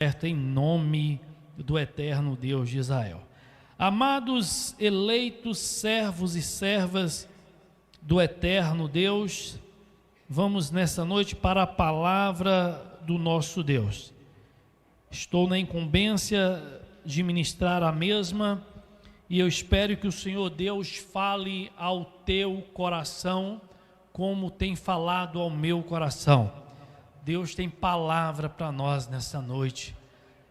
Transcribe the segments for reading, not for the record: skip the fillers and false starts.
Em nome do eterno Deus de Israel. Amados eleitos servos e servas do eterno Deus, vamos nessa noite para a palavra do nosso Deus. Estou na incumbência de ministrar a mesma e eu espero que o Senhor Deus fale ao teu coração como tem falado ao meu coração. Deus tem palavra para nós nessa noite.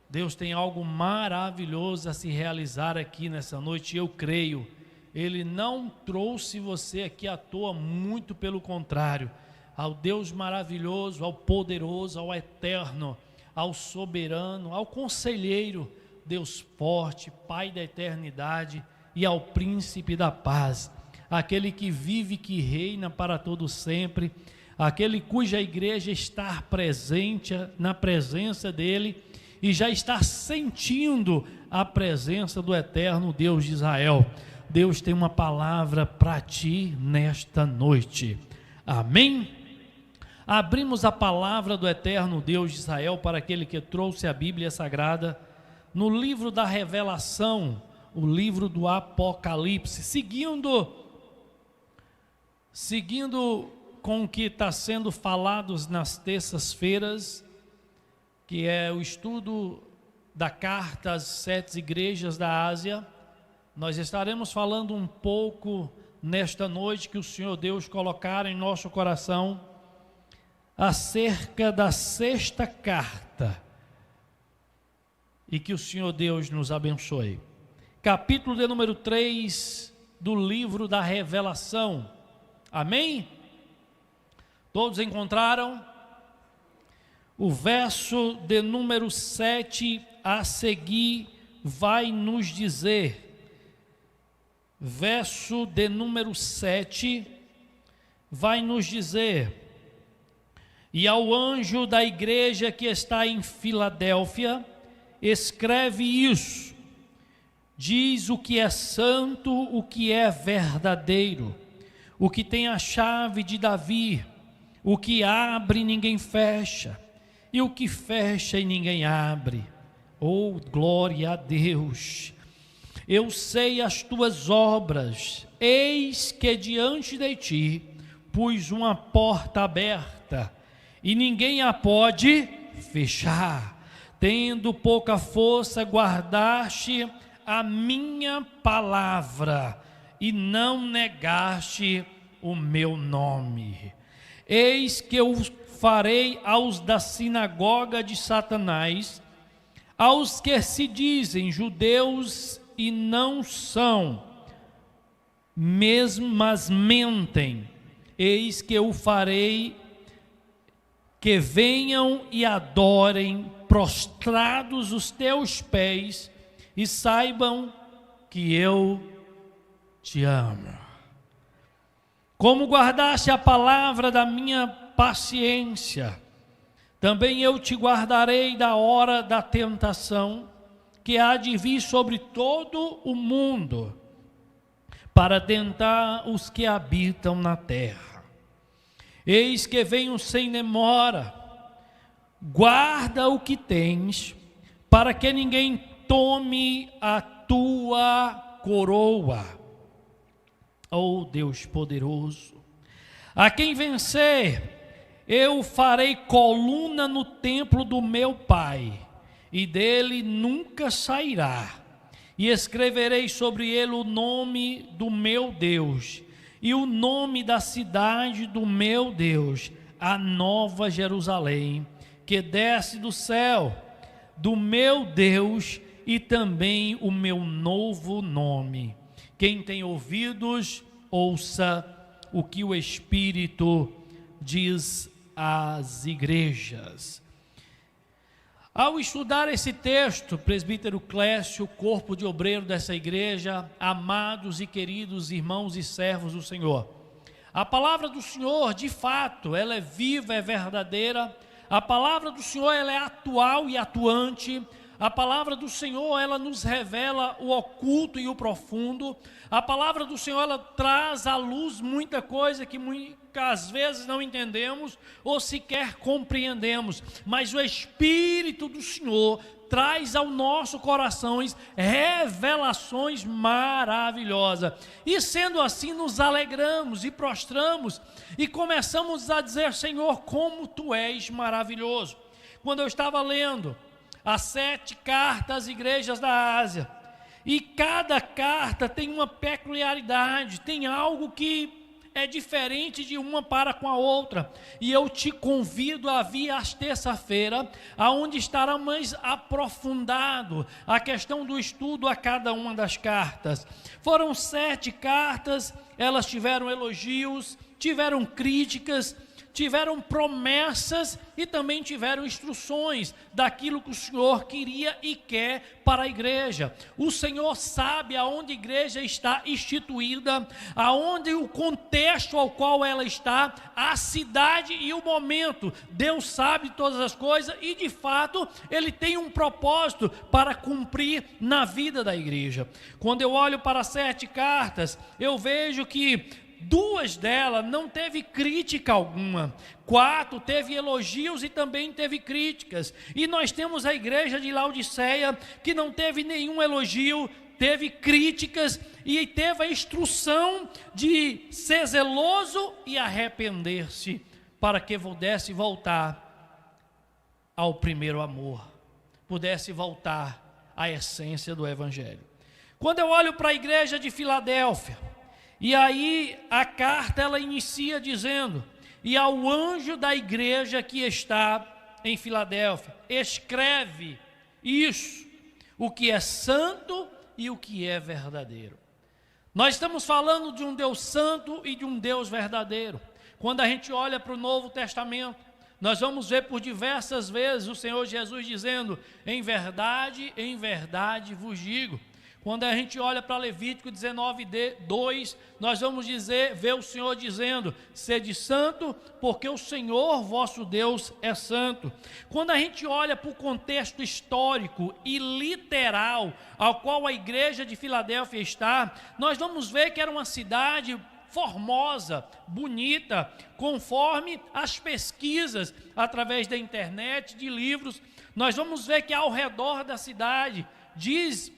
Deus tem algo maravilhoso a se realizar aqui nessa noite, eu creio. Ele não trouxe você aqui à toa, muito pelo contrário. Ao Deus maravilhoso, ao poderoso, ao eterno, ao soberano, ao conselheiro, Deus forte, Pai da eternidade e ao príncipe da paz, aquele que vive, que reina para todo sempre, aquele cuja igreja está presente na presença dele e já está sentindo a presença do eterno Deus de Israel. Deus tem uma palavra para ti nesta noite. Amém? Abrimos a palavra do eterno Deus de Israel para aquele que trouxe a Bíblia Sagrada no livro da Revelação, o livro do Apocalipse, seguindo com o que está sendo falado nas terças-feiras, que é o estudo da carta às 7 igrejas da Ásia. Nós estaremos falando um pouco nesta noite que o Senhor Deus colocar em nosso coração acerca da 6ª carta, e que o Senhor Deus nos abençoe. Capítulo de número 3 do livro da Revelação. Amém? Todos encontraram? O verso de número 7 a seguir vai nos dizer, verso de número 7 vai nos dizer: e ao anjo da igreja que está em Filadélfia, escreve isso, diz o que é santo, o que é verdadeiro, o que tem a chave de Davi, o que abre ninguém fecha, e o que fecha e ninguém abre. Oh, glória a Deus! Eu sei as tuas obras, eis que diante de ti pus uma porta aberta, e ninguém a pode fechar. Tendo pouca força, guardaste a minha palavra, e não negaste o meu nome. Eis que eu farei aos da sinagoga de Satanás, aos que se dizem judeus e não são, mas mentem, eis que eu farei que venham e adorem prostrados os teus pés, e saibam que eu te amo. Como guardaste a palavra da minha paciência, também eu te guardarei da hora da tentação, que há de vir sobre todo o mundo, para tentar os que habitam na terra. Eis que venho sem demora, guarda o que tens, para que ninguém tome a tua coroa. Oh Deus poderoso, a quem vencer, eu farei coluna no templo do meu Pai, e dele nunca sairá, e escreverei sobre ele o nome do meu Deus, e o nome da cidade do meu Deus, a nova Jerusalém, que desce do céu, do meu Deus, e também o meu novo nome. Quem tem ouvidos, ouça o que o Espírito diz às igrejas. Ao estudar esse texto, presbítero Clécio, corpo de obreiro dessa igreja, amados e queridos irmãos e servos do Senhor, a palavra do Senhor, de fato, ela é viva, é verdadeira. A palavra do Senhor, ela é atual e atuante. A palavra do Senhor, ela nos revela o oculto e o profundo. A palavra do Senhor, ela traz à luz muita coisa que muitas vezes não entendemos ou sequer compreendemos. Mas o Espírito do Senhor traz ao nosso coração revelações maravilhosas. E sendo assim, nos alegramos e prostramos e começamos a dizer: Senhor, como Tu és maravilhoso. Quando eu estava lendo as 7 cartas às igrejas da Ásia, e cada carta tem uma peculiaridade, tem algo que é diferente de uma para com a outra, e eu te convido a vir às terça-feira, aonde estará mais aprofundado a questão do estudo a cada uma das cartas. Foram 7 cartas, elas tiveram elogios, tiveram críticas, tiveram promessas e também tiveram instruções daquilo que o Senhor queria e quer para a igreja. O Senhor sabe aonde a igreja está instituída, aonde o contexto ao qual ela está, a cidade e o momento. Deus sabe todas as coisas e, de fato, Ele tem um propósito para cumprir na vida da igreja. Quando eu olho para as 7 cartas, eu vejo que 2 delas não teve crítica alguma, 4 teve elogios e também teve críticas. E nós temos a igreja de Laodiceia, que não teve nenhum elogio, teve críticas e teve a instrução de ser zeloso e arrepender-se, para que pudesse voltar ao primeiro amor, pudesse voltar à essência do Evangelho. Quando eu olho para a igreja de Filadélfia, e aí a carta ela inicia dizendo: e ao anjo da igreja que está em Filadélfia, escreve isso, o que é santo e o que é verdadeiro. Nós estamos falando de um Deus santo e de um Deus verdadeiro. Quando a gente olha para o Novo Testamento, nós vamos ver por diversas vezes o Senhor Jesus dizendo: em verdade vos digo. Quando a gente olha para Levítico 19:2, nós vamos ver o Senhor dizendo: sede santo, porque o Senhor vosso Deus é santo. Quando a gente olha para o contexto histórico e literal ao qual a igreja de Filadélfia está, nós vamos ver que era uma cidade formosa, bonita, conforme as pesquisas através da internet, de livros. Nós vamos ver que ao redor da cidade, diz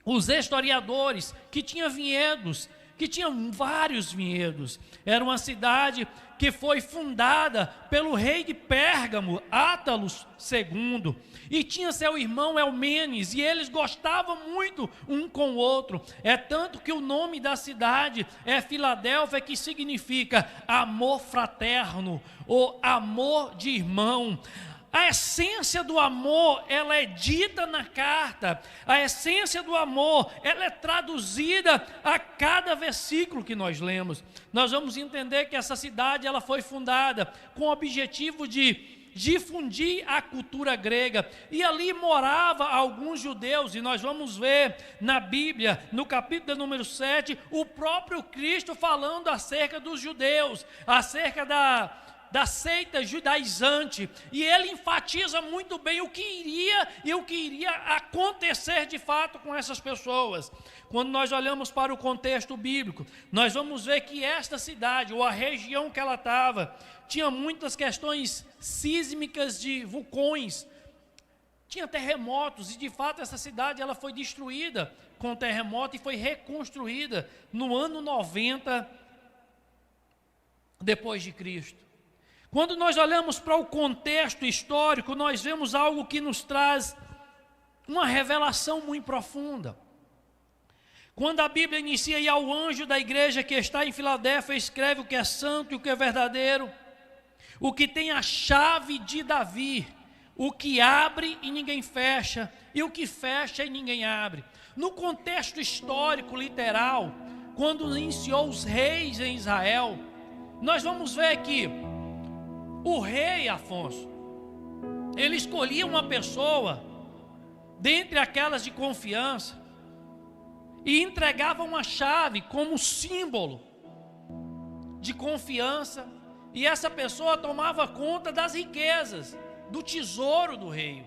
os historiadores, que tinha vinhedos, que tinham vários vinhedos. Era uma cidade que foi fundada pelo rei de Pérgamo, Átalos II, e tinha seu irmão Eumenes, e eles gostavam muito um com o outro. É tanto que o nome da cidade é Filadélfia, que significa amor fraterno, ou amor de irmão. A essência do amor, ela é dita na carta. A essência do amor, ela é traduzida a cada versículo que nós lemos. Nós vamos entender que essa cidade, ela foi fundada com o objetivo de difundir a cultura grega. E ali morava alguns judeus, e nós vamos ver na Bíblia, no capítulo número 7, o próprio Cristo falando acerca dos judeus, acerca da seita judaizante, e ele enfatiza muito bem o que iria acontecer de fato com essas pessoas. Quando nós olhamos para o contexto bíblico, nós vamos ver que esta cidade, ou a região que ela estava, tinha muitas questões sísmicas de vulcões, tinha terremotos, e de fato essa cidade ela foi destruída com o terremoto e foi reconstruída no ano 90 depois de Cristo. Quando nós olhamos para o contexto histórico, nós vemos algo que nos traz uma revelação muito profunda. Quando a Bíblia inicia: e ao anjo da igreja que está em Filadélfia, escreve o que é santo e o que é verdadeiro, o que tem a chave de Davi, o que abre e ninguém fecha, e o que fecha e ninguém abre. No contexto histórico, literal, quando iniciou os reis em Israel, nós vamos ver que o rei Afonso, ele escolhia uma pessoa dentre aquelas de confiança e entregava uma chave como símbolo de confiança, e essa pessoa tomava conta das riquezas, do tesouro do rei.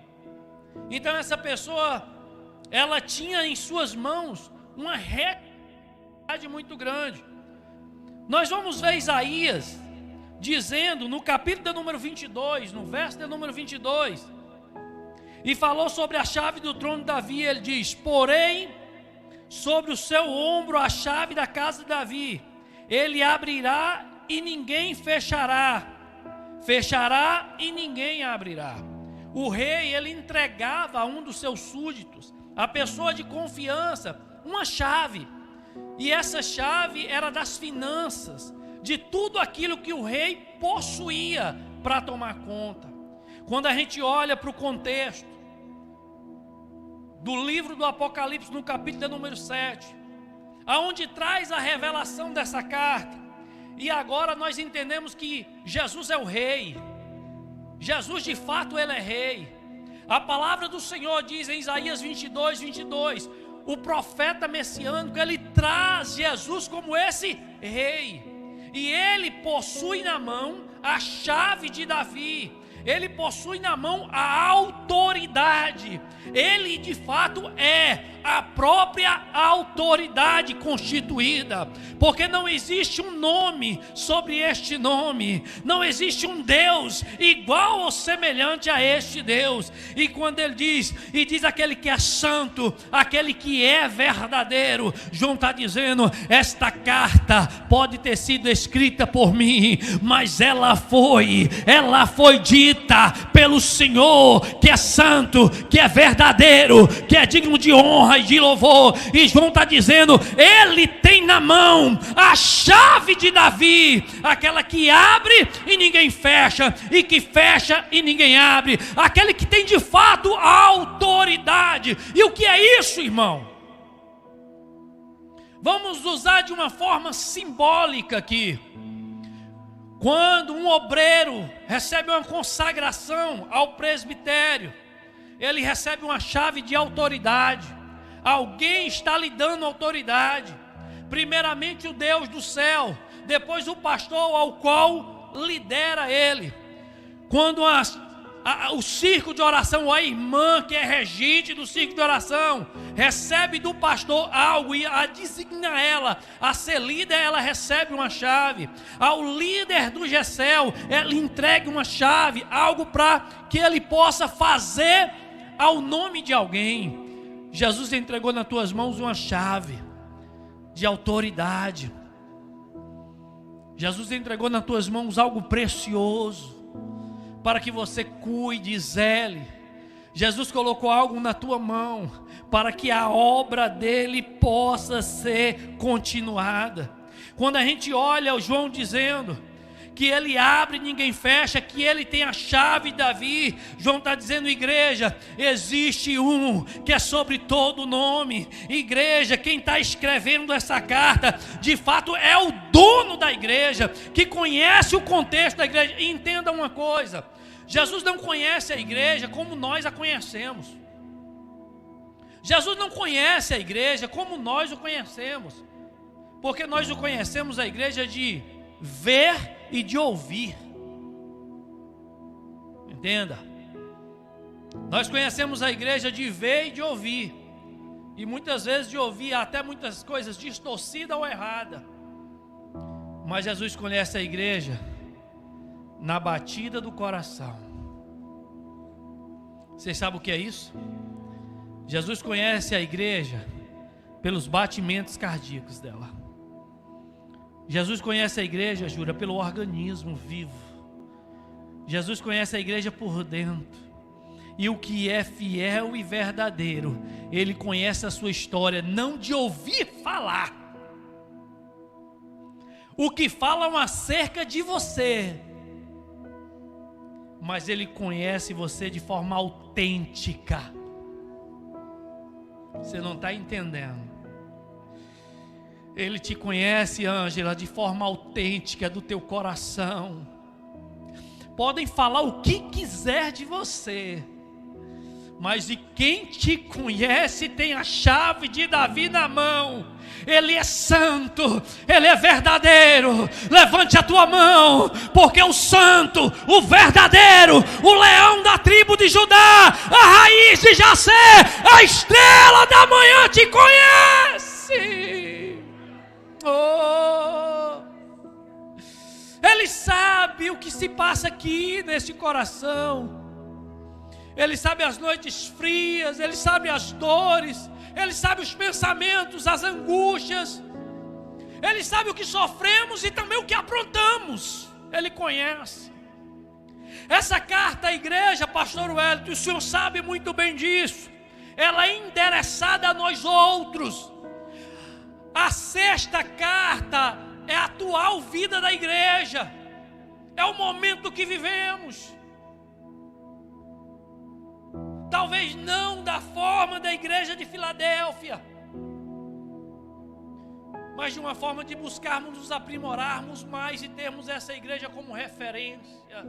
Então essa pessoa, ela tinha em suas mãos uma responsabilidade muito grande. Nós vamos ver Isaías dizendo no capítulo de número 22, no verso de número 22, e falou sobre a chave do trono de Davi. Ele diz: porém, sobre o seu ombro a chave da casa de Davi, ele abrirá e ninguém fechará, fechará e ninguém abrirá. O rei, ele entregava a um dos seus súditos, a pessoa de confiança, uma chave, e essa chave era das finanças, de tudo aquilo que o rei possuía para tomar conta. Quando a gente olha para o contexto do livro do Apocalipse, no capítulo número 7, aonde traz a revelação dessa carta, e agora nós entendemos que Jesus é o rei. Jesus de fato ele é rei. A palavra do Senhor diz em Isaías 22, 22, o profeta messiânico, ele traz Jesus como esse rei, e ele possui na mão a chave de Davi, ele possui na mão a autoridade, ele de fato é a própria autoridade constituída, porque não existe um nome sobre este nome, não existe um Deus igual ou semelhante a este Deus. E quando ele diz, e diz aquele que é santo, aquele que é verdadeiro, João está dizendo, esta carta pode ter sido escrita por mim, mas ela foi dita pelo Senhor, que é santo, que é verdadeiro, que é digno de honra e de louvor. E João está dizendo, ele tem na mão a chave de Davi, aquela que abre e ninguém fecha, e que fecha e ninguém abre, aquele que tem de fato a autoridade. E o que é isso, irmão? Vamos usar de uma forma simbólica aqui. Quando um obreiro recebe uma consagração ao presbitério, ele recebe uma chave de autoridade. Alguém está lhe dando autoridade. Primeiramente o Deus do céu, depois o pastor ao qual lidera ele. Quando o círculo de oração, a irmã que é regente do círculo de oração, recebe do pastor algo e a designa ela a ser líder, ela recebe uma chave. Ao líder do GECEL, ela entrega uma chave, algo para que ele possa fazer ao nome de alguém. Jesus entregou nas tuas mãos uma chave de autoridade. Jesus entregou nas tuas mãos algo precioso para que você cuide e zele. Jesus colocou algo na tua mão para que a obra dele possa ser continuada. Quando a gente olha o João dizendo que ele abre e ninguém fecha, que ele tem a chave de Davi, João está dizendo, igreja, existe um que é sobre todo nome. Igreja, quem está escrevendo essa carta, de fato é o dono da igreja, que conhece o contexto da igreja. E entenda uma coisa, Jesus não conhece a igreja como nós a conhecemos. Jesus não conhece a igreja como nós o conhecemos, porque nós o conhecemos a igreja de ver e de ouvir. Entenda, nós conhecemos a igreja de ver e de ouvir, e muitas vezes de ouvir até muitas coisas distorcidas ou erradas. Mas Jesus conhece a igreja na batida do coração. Vocês sabem o que é isso? Jesus conhece a igreja pelos batimentos cardíacos dela. Jesus conhece a igreja, jura, pelo organismo vivo. Jesus conhece a igreja por dentro. E o que é fiel e verdadeiro, ele conhece a sua história, não de ouvir falar. O que falam acerca de você, mas ele conhece você de forma autêntica. Você não está entendendo. Ele te conhece, Ângela, de forma autêntica do teu coração. Podem falar o que quiser de você, mas de quem te conhece tem a chave de Davi na mão. Ele é santo, Ele é verdadeiro. Levante a tua mão, porque o santo, o verdadeiro, o leão da tribo de Judá, a raiz de Jessé, a estrela da manhã te conhece. Oh, Ele sabe o que se passa aqui neste coração. Ele sabe as noites frias, Ele sabe as dores, Ele sabe os pensamentos, as angústias, Ele sabe o que sofremos e também o que aprontamos. Ele conhece. Essa carta à igreja, pastor Wellington, o senhor sabe muito bem disso, ela é endereçada a nós outros. A sexta carta é a atual vida da igreja, é o momento que vivemos. Talvez não da forma da igreja de Filadélfia, mas de uma forma de buscarmos nos aprimorarmos mais e termos essa igreja como referência.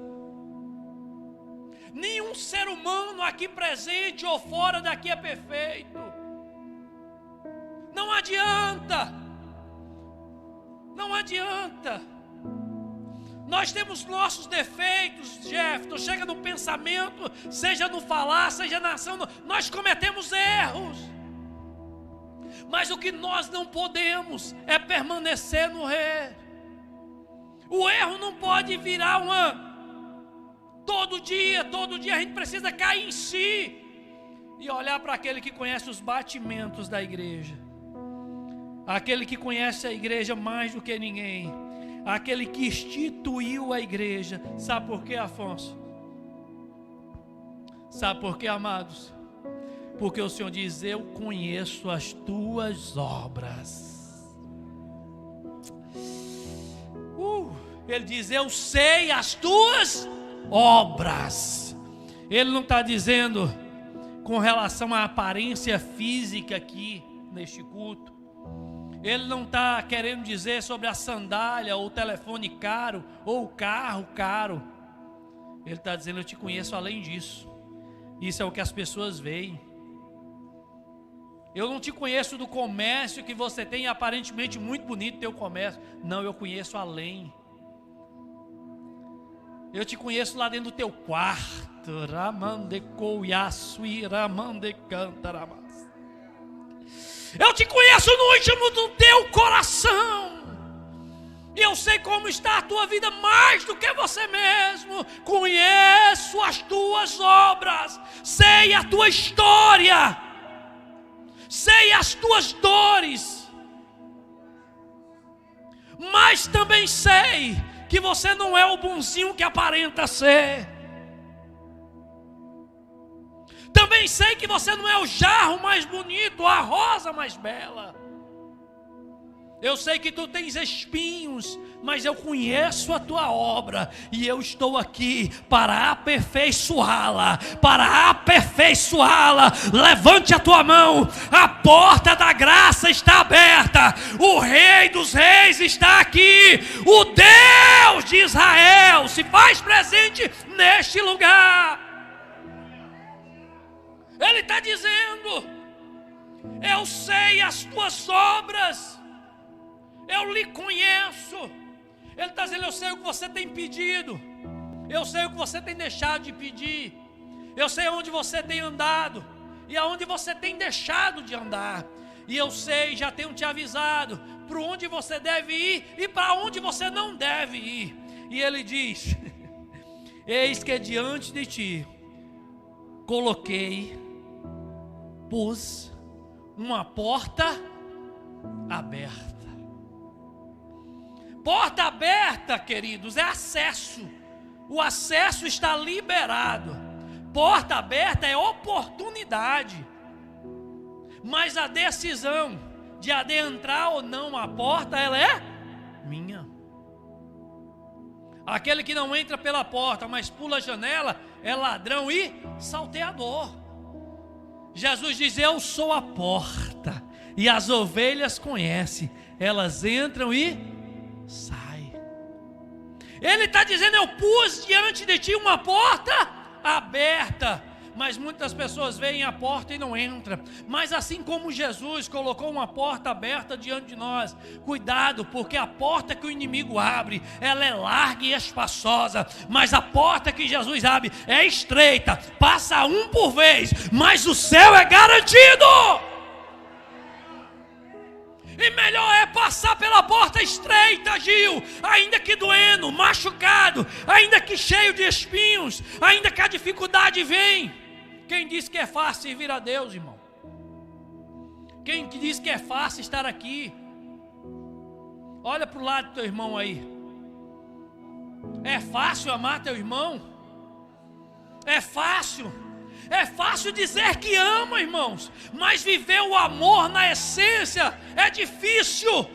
Nenhum ser humano aqui presente ou fora daqui é perfeito. Não adianta. Não adianta. Nós temos nossos defeitos, Jefferson. Chega no pensamento, seja no falar, seja na ação, nós cometemos erros. Mas o que nós não podemos é permanecer no erro. O erro não pode virar todo dia a gente precisa cair em si e olhar para aquele que conhece os batimentos da igreja, aquele que conhece a igreja mais do que ninguém, aquele que instituiu a igreja. Sabe por quê, Afonso? Sabe por quê, amados? Porque o Senhor diz: eu conheço as tuas obras. Ele diz: eu sei as tuas obras. Ele não está dizendo com relação à aparência física aqui neste culto. Ele não está querendo dizer sobre a sandália, ou o telefone caro, ou o carro caro. Ele está dizendo: eu te conheço além disso. Isso é o que as pessoas veem. Eu não te conheço do comércio que você tem, aparentemente muito bonito teu comércio. Não, eu conheço além. Eu te conheço lá dentro do teu quarto. Eu te conheço no íntimo do teu coração. E eu sei como está a tua vida mais do que você mesmo. Conheço as tuas obras. Sei a tua história. Sei as tuas dores. Mas também sei que você não é o bonzinho que aparenta ser. Também sei que você não é o jarro mais bonito, a rosa mais bela. Eu sei que tu tens espinhos, mas eu conheço a tua obra, e eu estou aqui para aperfeiçoá-la, Levante a tua mão, a porta da graça está aberta, o Rei dos Reis está aqui, o Deus de Israel se faz presente neste lugar. Ele está dizendo: eu sei as tuas obras, eu lhe conheço. Ele está dizendo: eu sei o que você tem pedido, eu sei o que você tem deixado de pedir, eu sei onde você tem andado e aonde você tem deixado de andar, e eu sei, já tenho te avisado para onde você deve ir e para onde você não deve ir. E ele diz: eis que diante de ti pus uma porta aberta. Porta aberta, queridos, é acesso. O acesso está liberado. Porta aberta é oportunidade. Mas a decisão de adentrar ou não a porta, ela é minha. Aquele que não entra pela porta, mas pula a janela, é ladrão e salteador. Jesus diz: eu sou a porta, e as ovelhas conhecem, elas entram e saem. Ele está dizendo: eu pus diante de ti uma porta aberta, mas muitas pessoas veem a porta e não entram. Mas assim como Jesus colocou uma porta aberta diante de nós, cuidado, porque a porta que o inimigo abre, ela é larga e espaçosa, mas a porta que Jesus abre é estreita, passa um por vez, mas o céu é garantido. E melhor é passar pela porta estreita, Gil, ainda que doendo, machucado, ainda que cheio de espinhos, ainda que a dificuldade vem. Quem disse que é fácil servir a Deus, irmão? Quem disse que é fácil estar aqui? Olha para o lado do teu irmão aí. É fácil amar teu irmão? É fácil? É fácil dizer que ama, irmãos, mas viver o amor na essência é difícil.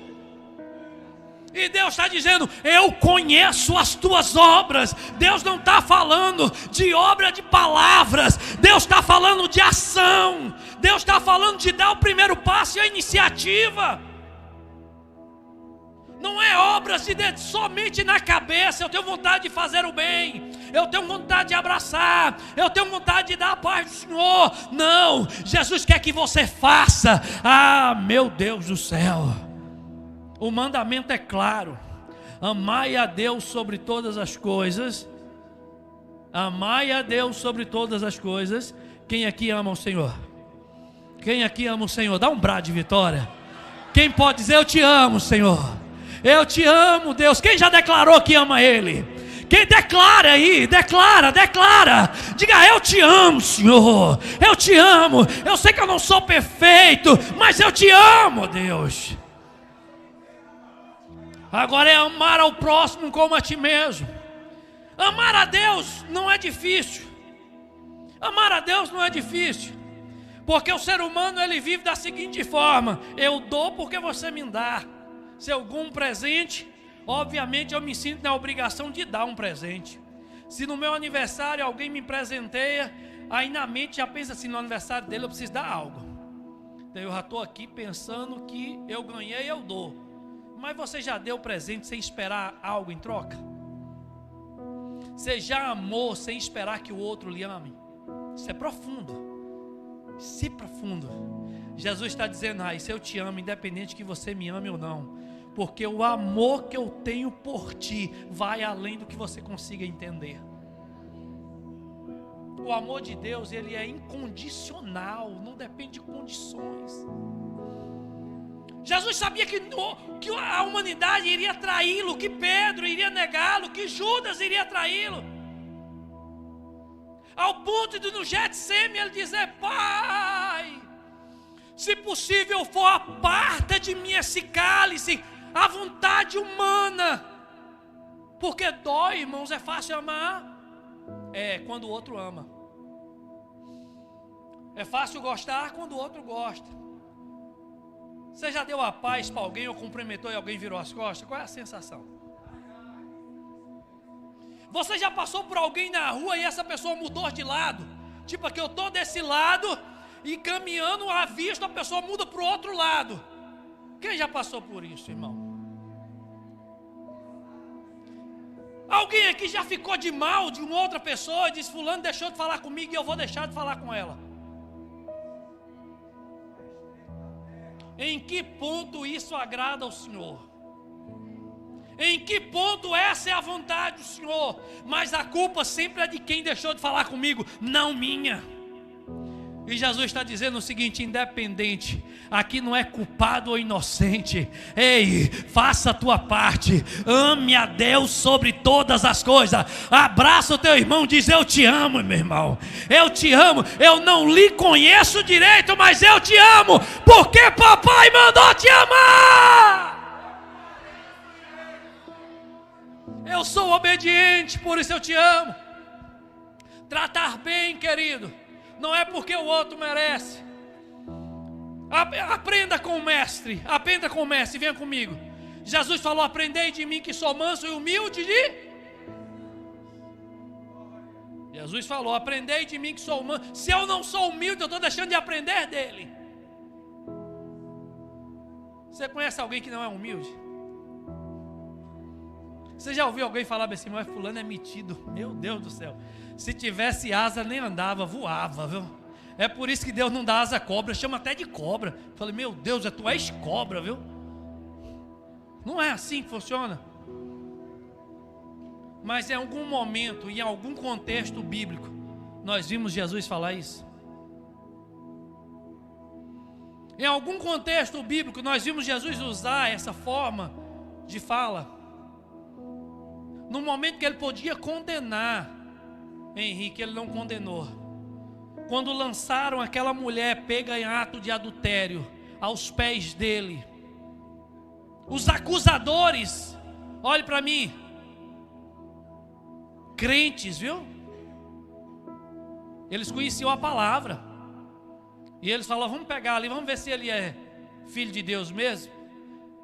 E Deus está dizendo: eu conheço as tuas obras. Deus não está falando de obra de palavras, Deus está falando de ação. Deus está falando de dar o primeiro passo e a iniciativa. Não é obras de Deus somente na cabeça. Eu tenho vontade de fazer o bem, eu tenho vontade de abraçar, eu tenho vontade de dar a paz do Senhor. Não, Jesus quer que você faça. Ah, meu Deus do céu, o mandamento é claro: amai a Deus sobre todas as coisas. Amai a Deus sobre todas as coisas. Quem aqui ama o Senhor? Quem aqui ama o Senhor? Dá um brado de vitória. Quem pode dizer: eu te amo, Senhor? Eu te amo, Deus. Quem já declarou que ama Ele? Quem declara aí? Declara. Diga: eu te amo, Senhor. Eu te amo. Eu sei que eu não sou perfeito, mas eu te amo, Deus. Agora é amar ao próximo como a ti mesmo. Amar a Deus não é difícil. Amar a Deus não é difícil, porque o ser humano, ele vive da seguinte forma: eu dou porque você me dá. Se algum presente, obviamente eu me sinto na obrigação de dar um presente. Se no meu aniversário alguém me presenteia, aí na mente já pensa assim: no aniversário dele eu preciso dar algo. Então eu já estou aqui pensando que eu ganhei, eu dou. Mas você já deu presente sem esperar algo em troca? Você já amou sem esperar que o outro lhe ame? Isso é profundo. Isso é profundo. Jesus está dizendo: isso eu te amo, independente que você me ame ou não, porque o amor que eu tenho por ti vai além do que você consiga entender. O amor de Deus, ele é incondicional, não depende de condições. Jesus sabia que a humanidade iria traí-lo, que Pedro iria negá-lo, que Judas iria traí-lo, ao ponto de no Getsêmani ele dizer: Pai, se possível for, aparta de mim esse cálice, a vontade humana. Porque dói, irmãos. É fácil amar? É, quando o outro ama. É fácil gostar quando o outro gosta. Você já deu a paz para alguém ou cumprimentou e alguém virou as costas? Qual é a sensação? Você já passou por alguém na rua e essa pessoa mudou de lado? Tipo, aqui eu estou desse lado e caminhando à vista, a pessoa muda para o outro lado. Quem já passou por isso, irmão? Alguém aqui já ficou de mal de uma outra pessoa e disse: fulano deixou de falar comigo e eu vou deixar de falar com ela? Em que ponto isso agrada ao Senhor? Em que ponto essa é a vontade do Senhor? Mas a culpa sempre é de quem deixou de falar comigo, não minha. E Jesus está dizendo o seguinte: independente, aqui não é culpado ou inocente. Ei, faça a tua parte, ame a Deus sobre todas as coisas. Abraça o teu irmão, diz: eu te amo, meu irmão, eu te amo. Eu não lhe conheço direito, mas eu te amo, porque papai mandou te amar. Eu sou obediente, por isso eu te amo. Tratar bem, querido, não é porque o outro merece. Aprenda com o mestre, venha comigo. Jesus falou: aprendei de mim que sou manso e humilde Jesus falou: aprendei de mim que sou manso. Se eu não sou humilde, eu estou deixando de aprender dele. Você conhece alguém que não é humilde? Você já ouviu alguém falar assim, mas fulano é metido? Meu Deus do céu. Se tivesse asa nem andava, voava, viu? É por isso que Deus não dá asa à cobra, chama até de cobra. Falei, meu Deus, tu és cobra, viu? Não é assim que funciona. Mas em algum momento, em algum contexto bíblico, nós vimos Jesus falar isso. Em algum contexto bíblico, nós vimos Jesus usar essa forma de fala. No momento que ele podia condenar Henrique, ele não condenou. Quando lançaram aquela mulher pega em ato de adultério aos pés dele, os acusadores, olhe para mim, crentes, viu? Eles conheciam a palavra. E eles falaram, vamos pegar ali, vamos ver se ele é filho de Deus mesmo.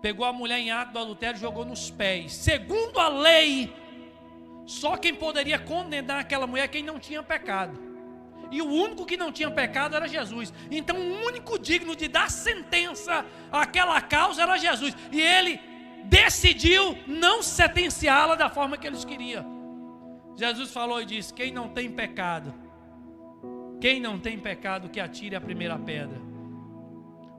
Pegou a mulher em ato do adultério e jogou nos pés. Segundo a lei, só quem poderia condenar aquela mulher é quem não tinha pecado. E o único que não tinha pecado era Jesus. Então o único digno de dar sentença àquela causa era Jesus. E ele decidiu não sentenciá-la da forma que eles queriam. Jesus falou e disse, quem não tem pecado que atire a primeira pedra.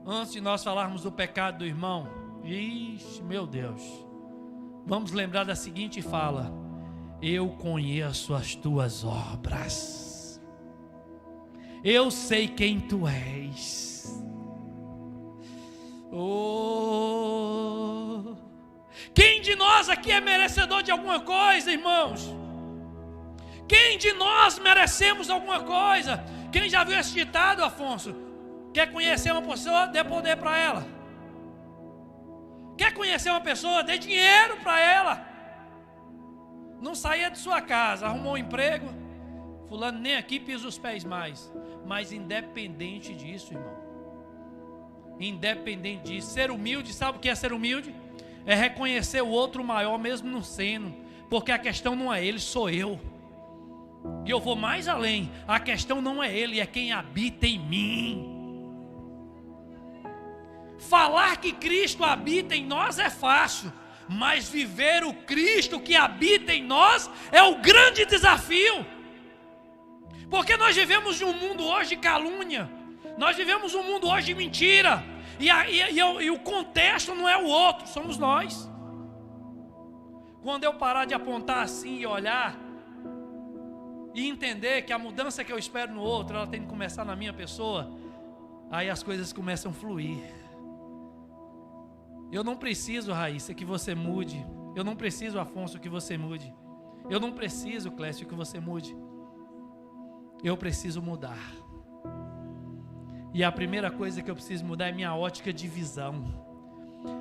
Antes de nós falarmos do pecado do irmão, ixi, meu Deus, vamos lembrar da seguinte fala: eu conheço as tuas obras, eu sei quem tu és. Oh, quem de nós aqui é merecedor de alguma coisa, irmãos? Quem de nós merecemos alguma coisa? Quem já viu esse ditado, Afonso? Quer conhecer uma pessoa? Dê poder para ela. Quer conhecer uma pessoa? Dê dinheiro para ela. Não saia de sua casa, arrumou um emprego, fulano nem aqui pisa os pés mais. Mas independente disso, irmão, independente disso, ser humilde, sabe o que é ser humilde? É reconhecer o outro maior mesmo não sendo, porque a questão não é ele, sou eu. E eu vou mais além, a questão não é ele, é quem habita em mim. Falar que Cristo habita em nós é fácil, mas viver o Cristo que habita em nós é o grande desafio. Porque nós vivemos em um mundo hoje de calúnia, nós vivemos um mundo hoje de mentira, e o contexto não é o outro, somos nós. Quando eu parar de apontar assim e olhar, e entender que a mudança que eu espero no outro, ela tem que começar na minha pessoa, aí as coisas começam a fluir. Eu não preciso, Raíssa, que você mude. Eu não preciso, Afonso, que você mude. Eu não preciso, Clécio, que você mude. Eu preciso mudar. E a primeira coisa que eu preciso mudar é minha ótica de visão.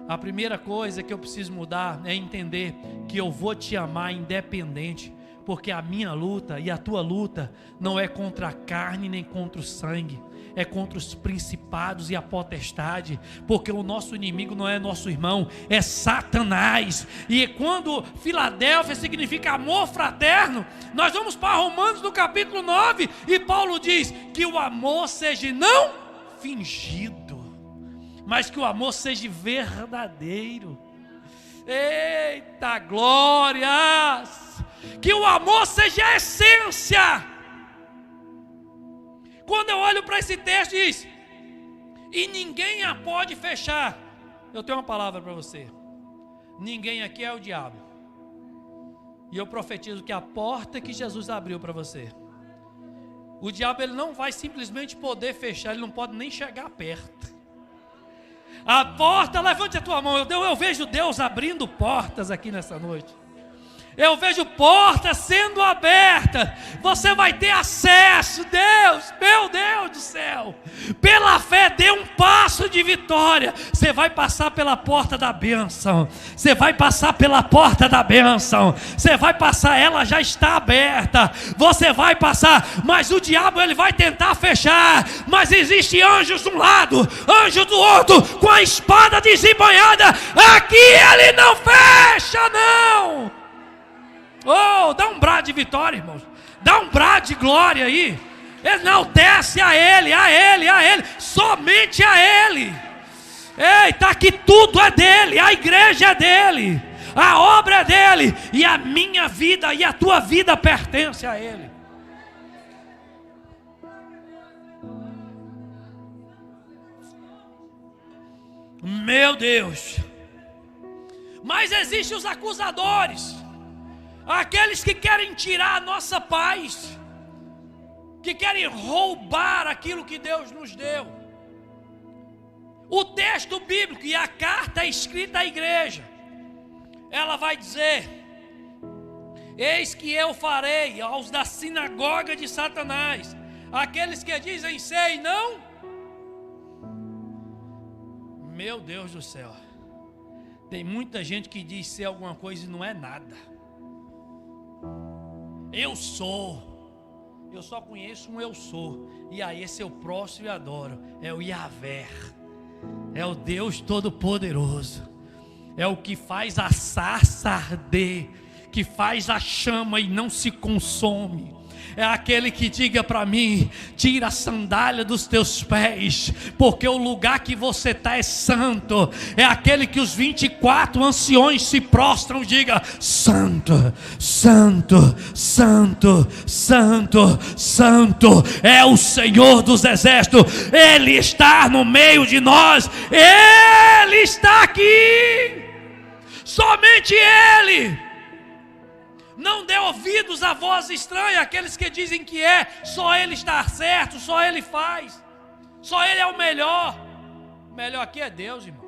A primeira coisa que eu preciso mudar é entender que eu vou te amar independente. Porque a minha luta e a tua luta não é contra a carne nem contra o sangue, é contra os principados e a potestade, porque o nosso inimigo não é nosso irmão, é Satanás. E quando Filadélfia significa amor fraterno, nós vamos para Romanos no capítulo 9, e Paulo diz que o amor seja não fingido, mas que o amor seja verdadeiro. Eita glórias! Que o amor seja a essência. Quando eu olho para esse texto, diz: e ninguém a pode fechar. Eu tenho uma palavra para você: ninguém aqui é o diabo. E eu profetizo que a porta que Jesus abriu para você, o diabo ele não vai simplesmente poder fechar, ele não pode nem chegar perto. A porta, levante a tua mão. Eu vejo Deus abrindo portas aqui nessa noite. Eu vejo portas sendo abertas. Você vai ter acesso. Deus, meu Deus do céu, pela fé dê um passo de vitória. Você vai passar pela porta da bênção. Você vai passar pela porta da bênção. Você vai passar, ela já está aberta. Você vai passar, mas o diabo ele vai tentar fechar. Mas existe anjos de um lado, anjo do outro, com a espada desembanhada. Aqui ele não fecha, não. Oh, dá um brado de vitória, irmãos. Dá um brado de glória aí. Enaltece a Ele, somente a Ele. Eita, que tudo é dele, a igreja é dele, a obra é dele, e a minha vida e a tua vida pertence a ele. Meu Deus. Mas existem os acusadores, aqueles que querem tirar a nossa paz, que querem roubar aquilo que Deus nos deu. O texto bíblico e a carta escrita à igreja, ela vai dizer: eis que eu farei aos da sinagoga de Satanás, aqueles que dizem ser e não. Meu Deus do céu, tem muita gente que diz ser alguma coisa e não é nada. Eu só conheço um eu sou, e aí esse eu prostro e adoro, é o Yahvé, é o Deus Todo-Poderoso, é o que faz a sarça arder, que faz a chama e não se consome. É aquele que diga para mim: tira a sandália dos teus pés, porque o lugar que você está é santo. É aquele que os 24 anciões se prostram e diga: santo, santo, santo, santo, santo é o Senhor dos exércitos. Ele está no meio de nós, Ele está aqui, somente Ele. Não dê ouvidos à voz estranha, aqueles que dizem que só Ele está certo, só Ele faz, só Ele é o melhor. Melhor aqui é Deus, irmão.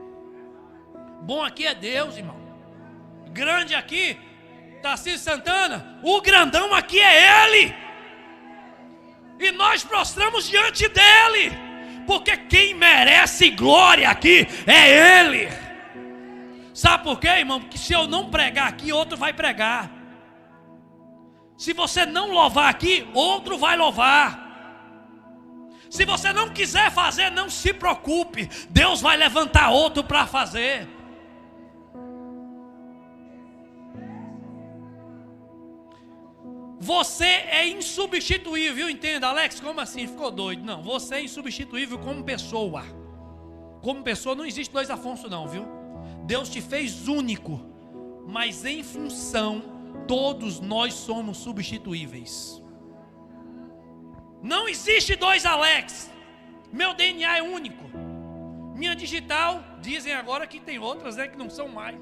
Bom aqui é Deus, irmão. Grande aqui, Tarcísio Santana, o grandão aqui é Ele. E nós prostramos diante dEle, porque quem merece glória aqui é Ele. Sabe por quê, irmão? Porque se eu não pregar aqui, outro vai pregar. Se você não louvar aqui, outro vai louvar. Se você não quiser fazer, não se preocupe, Deus vai levantar outro para fazer. Você é insubstituível, entenda, Alex, como assim? Ficou doido? Não, você é insubstituível como pessoa. Como pessoa não existe dois Afonso não, viu? Deus te fez único, mas em função, todos nós somos substituíveis. Não existe dois Alex. Meu DNA é único. Minha digital, dizem agora que tem outras, que não são mais.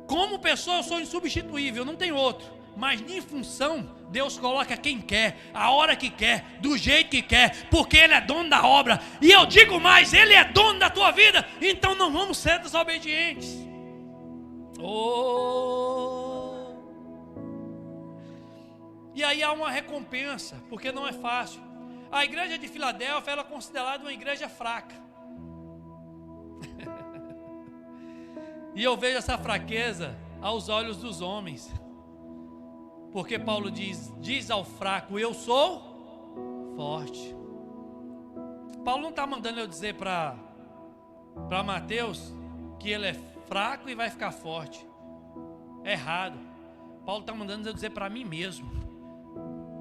Como pessoa eu sou insubstituível, não tem outro. Mas em função, Deus coloca quem quer, a hora que quer, do jeito que quer, porque Ele é dono da obra. E eu digo mais, Ele é dono da tua vida. Então não vamos ser desobedientes. E aí há uma recompensa, porque não é fácil. A igreja de Filadélfia ela é considerada uma igreja fraca. E eu vejo essa fraqueza aos olhos dos homens, porque Paulo diz ao fraco: eu sou forte. Paulo não está mandando eu dizer para Mateus que ele é fraco e vai ficar forte. É errado. Paulo está mandando eu dizer para mim mesmo: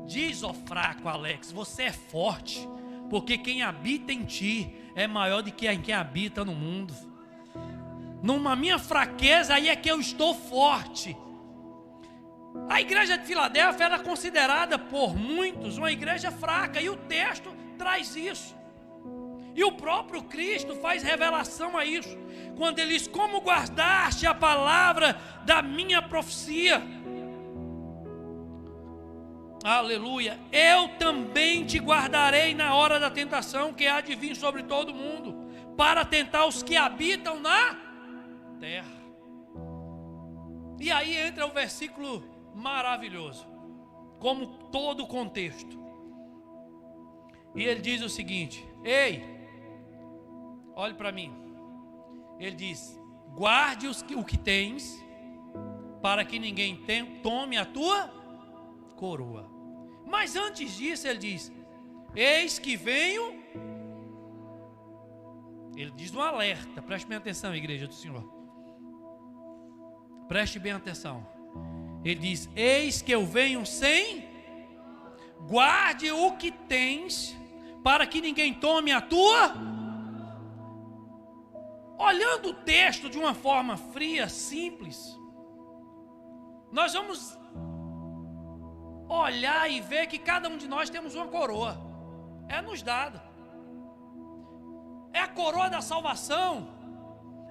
diz, ó fraco Alex, você é forte, porque quem habita em ti é maior do que quem habita no mundo. Numa minha fraqueza aí é que eu estou forte. A igreja de Filadélfia era considerada por muitos uma igreja fraca, e o texto traz isso. E o próprio Cristo faz revelação a isso, quando ele diz: como guardaste a palavra da minha profecia. Aleluia. Eu também te guardarei na hora da tentação que há de vir sobre todo mundo, para tentar os que habitam na terra. E aí entra o versículo maravilhoso, como todo o contexto. E ele diz o seguinte: ei, olhe para mim. Ele diz: guarde o que tens, para que ninguém tome a tua coroa. Mas antes disso ele diz: eis que venho. Ele diz um alerta. Preste bem atenção, igreja do Senhor. Preste bem atenção. Ele diz: eis que eu venho sem. Guarde o que tens, para que ninguém tome a tua. olhando o texto de uma forma fria, simples, nós vamos olhar e ver que cada um de nós temos uma coroa, é nos dada, é a coroa da salvação.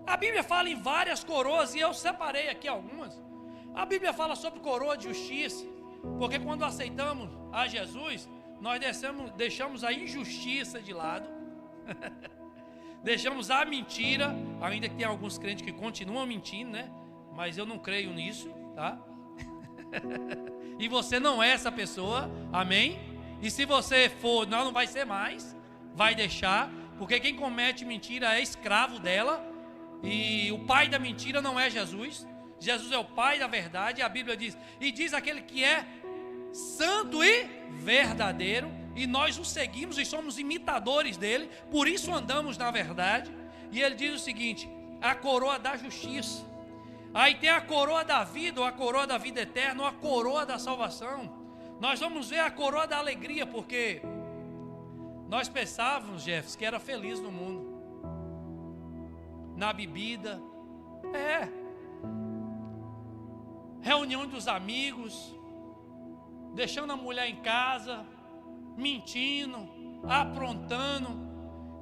A Bíblia fala em várias coroas e eu separei aqui algumas. A Bíblia fala sobre coroa de justiça, porque quando aceitamos a Jesus, nós deixamos a injustiça de lado, deixamos a mentira, ainda que tem alguns crentes que continuam mentindo, né? Mas eu não creio nisso, tá? E você não é essa pessoa, amém? E se você for, não vai ser mais, vai deixar, porque quem comete mentira é escravo dela, e o pai da mentira não é Jesus. Jesus é o pai da verdade, a Bíblia diz, e diz aquele que é santo e verdadeiro, e nós o seguimos e somos imitadores dele, por isso andamos na verdade. E ele diz o seguinte: a coroa da justiça. Aí tem a coroa da vida, ou a coroa da vida eterna, ou a coroa da salvação. Nós vamos ver a coroa da alegria, porque nós pensávamos, Jefferson, que era feliz no mundo, na bebida, reunião dos amigos, deixando a mulher em casa, mentindo, aprontando,